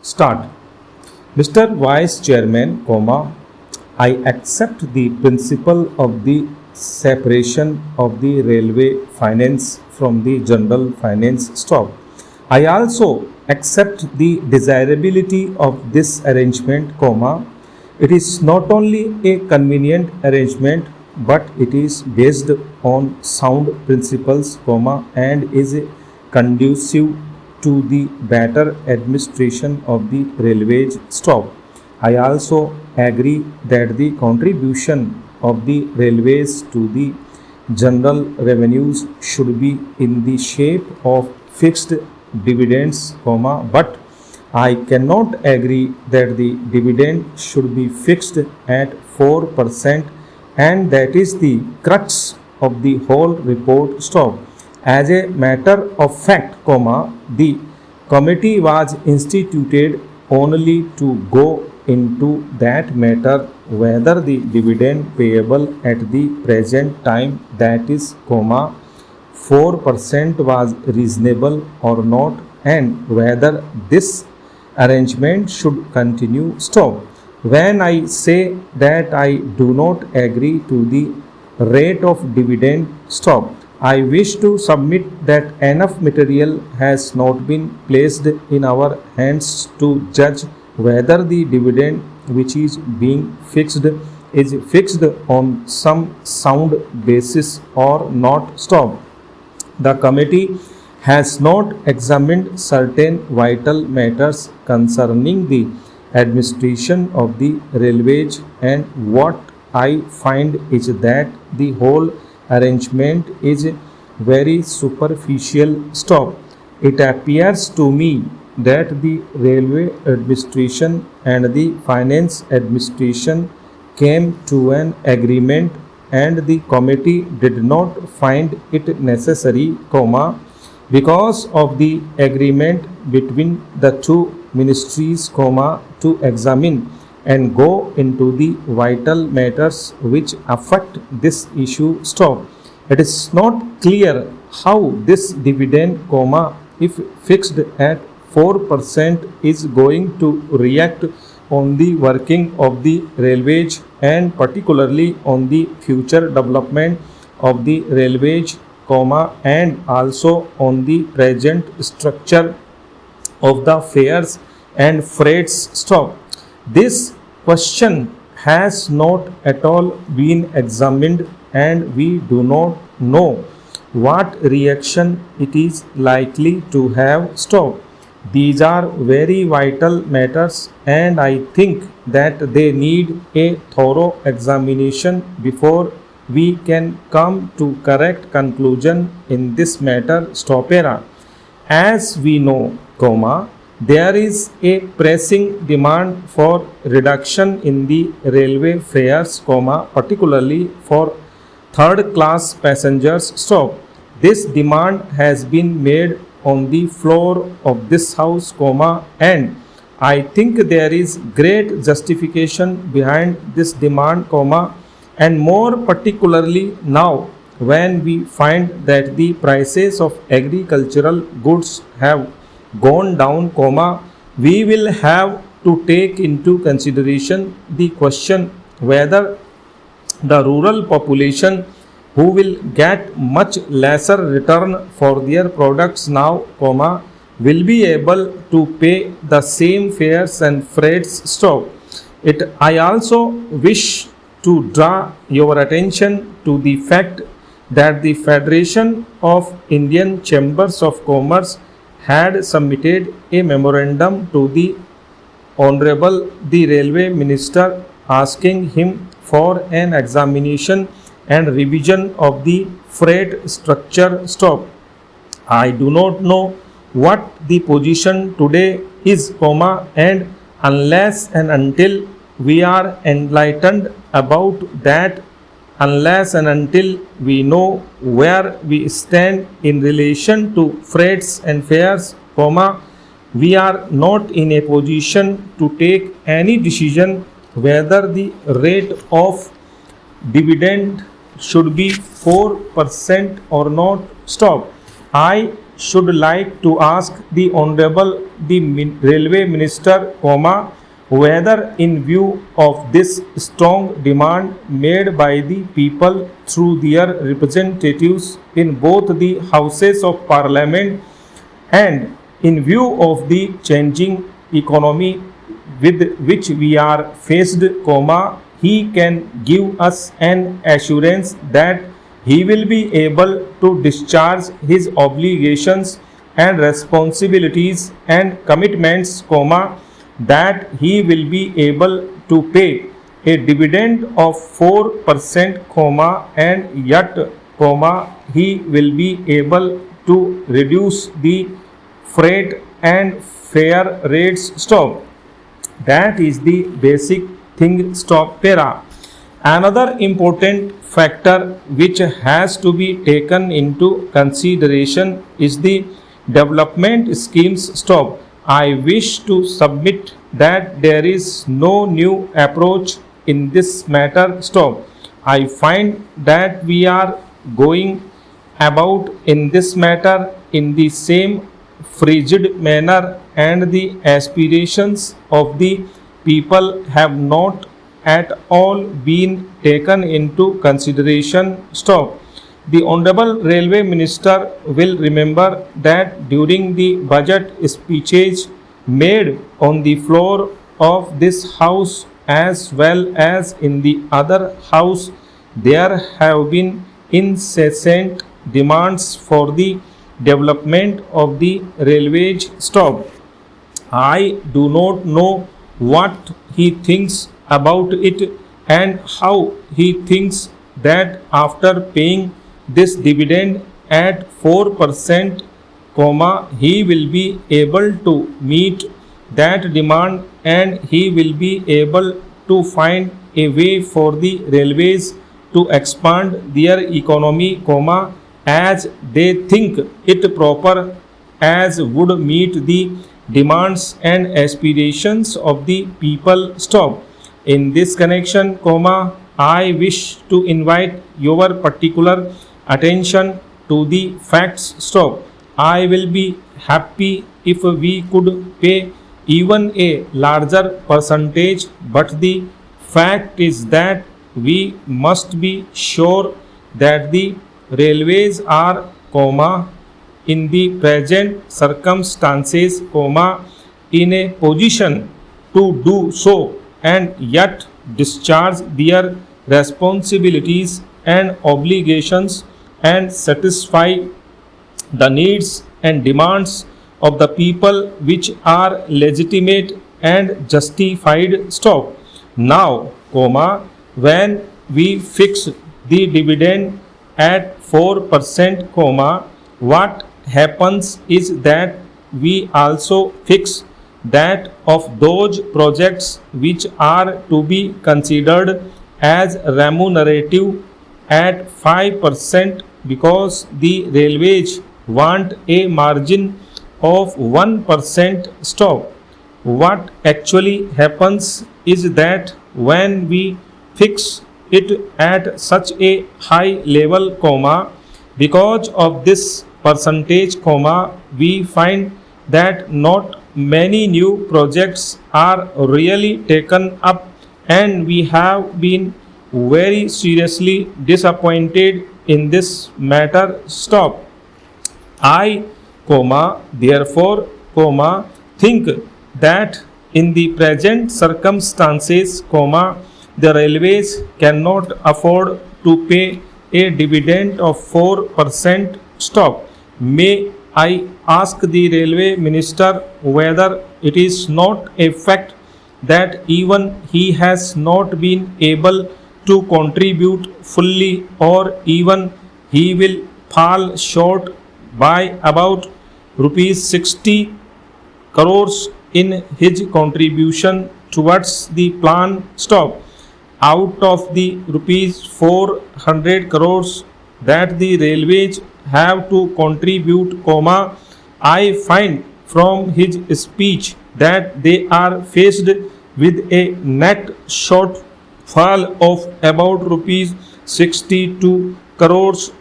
Start. Mr. Vice Chairman, I accept the principle of the separation of the railway finance from the general finance stock. I also accept the desirability of this arrangement, It is not only a convenient arrangement but it is based on sound principles, and is conducive to the better administration of the railway stock. I also agree that the contribution of the railways to the general revenues should be in the shape of fixed dividends, but I cannot agree that the dividend should be fixed at 4%, and that is the crux of the whole report stock. As a matter of fact, the committee was instituted only to go into that matter whether the dividend payable at the present time, that is, 4% was reasonable or not, and whether this arrangement should continue. Stop. When I say that I do not agree to the rate of dividend, stop. I wish to submit that enough material has not been placed in our hands to judge whether the dividend which is being fixed is fixed on some sound basis or not. Stop. The committee has not examined certain vital matters concerning the administration of the railways, and what I find is that the whole arrangement is very superficial. Stop. It appears to me that the railway administration and the finance administration came to an agreement, and the committee did not find it necessary, because of the agreement between the two ministries, to examine and go into the vital matters which affect this issue. Stop. It is not clear how this dividend, if fixed at 4%, is going to react on the working of the railways, and particularly on the future development of the railways, and also on the present structure of the fares and freights. Stop. This question has not at all been examined, and we do not know what reaction it is likely to have. Stop. These are very vital matters, and I think that they need a thorough examination before we can come to correct conclusion in this matter. Stopera. As we know, there is a pressing demand for reduction in the railway fares, particularly for third class passengers. Stop. This demand has been made on the floor of this house, and I think there is great justification behind this demand, and more particularly now when we find that the prices of agricultural goods have gone down, we will have to take into consideration the question whether the rural population, who will get much lesser return for their products now, will be able to pay the same fares and freights. Stop. I also wish to draw your attention to the fact that the Federation of Indian Chambers of Commerce had submitted a memorandum to the Honorable the Railway Minister, asking him for an examination and revision of the freight structure. Stop. I do not know what the position today is, and unless and until we are enlightened about that, unless and until we know where we stand in relation to freights and fares, we are not in a position to take any decision whether the rate of dividend should be 4% or not. Stop. I should like to ask the Honorable Railway Minister, whether in view of this strong demand made by the people through their representatives in both the Houses of Parliament and in view of the changing economy with which we are faced, he can give us an assurance that he will be able to discharge his obligations and responsibilities and commitments, that he will be able to pay a dividend of 4%, and yet, he will be able to reduce the freight and fare rates. That is the basic thing. Para. Another important factor which has to be taken into consideration is the development schemes. I wish to submit that there is no new approach in this matter. I find that we are going about in this matter in the same frigid manner, and the aspirations of the people have not at all been taken into consideration. The Honorable Railway Minister will remember that during the budget speeches made on the floor of this House as well as in the other House, there have been incessant demands for the development of the railways. I do not know what he thinks about it and how he thinks that after paying this dividend at 4%, he will be able to meet that demand, and he will be able to find a way for the railways to expand their economy, as they think it proper, as would meet the demands and aspirations of the people. In this connection, I wish to invite your particular attention to the facts. I will be happy if we could pay even a larger percentage, but the fact is that we must be sure that the railways are, in the present circumstances, in a position to do so and yet discharge their responsibilities and obligations and satisfy the needs and demands of the people, which are legitimate and justified. Now, when we fix the dividend at 4%, what happens is that we also fix that of those projects which are to be considered as remunerative at 5%, because the railways want a margin of 1%. What actually happens is that when we fix it at such a high level, because of this percentage, we find that not many new projects are really taken up, and we have been very seriously disappointed in this matter. I, therefore, think that in the present circumstances, the railways cannot afford to pay a dividend of 4%. May I ask the Railway Minister whether it is not a fact that even he has not been able to contribute fully, or even he will fall short by about rupees 60 crores in his contribution towards the plan. Out of the rupees 400 crores that the railways have to contribute, I find from his speech that they are faced with a net shortfall of about rupees 62 crores.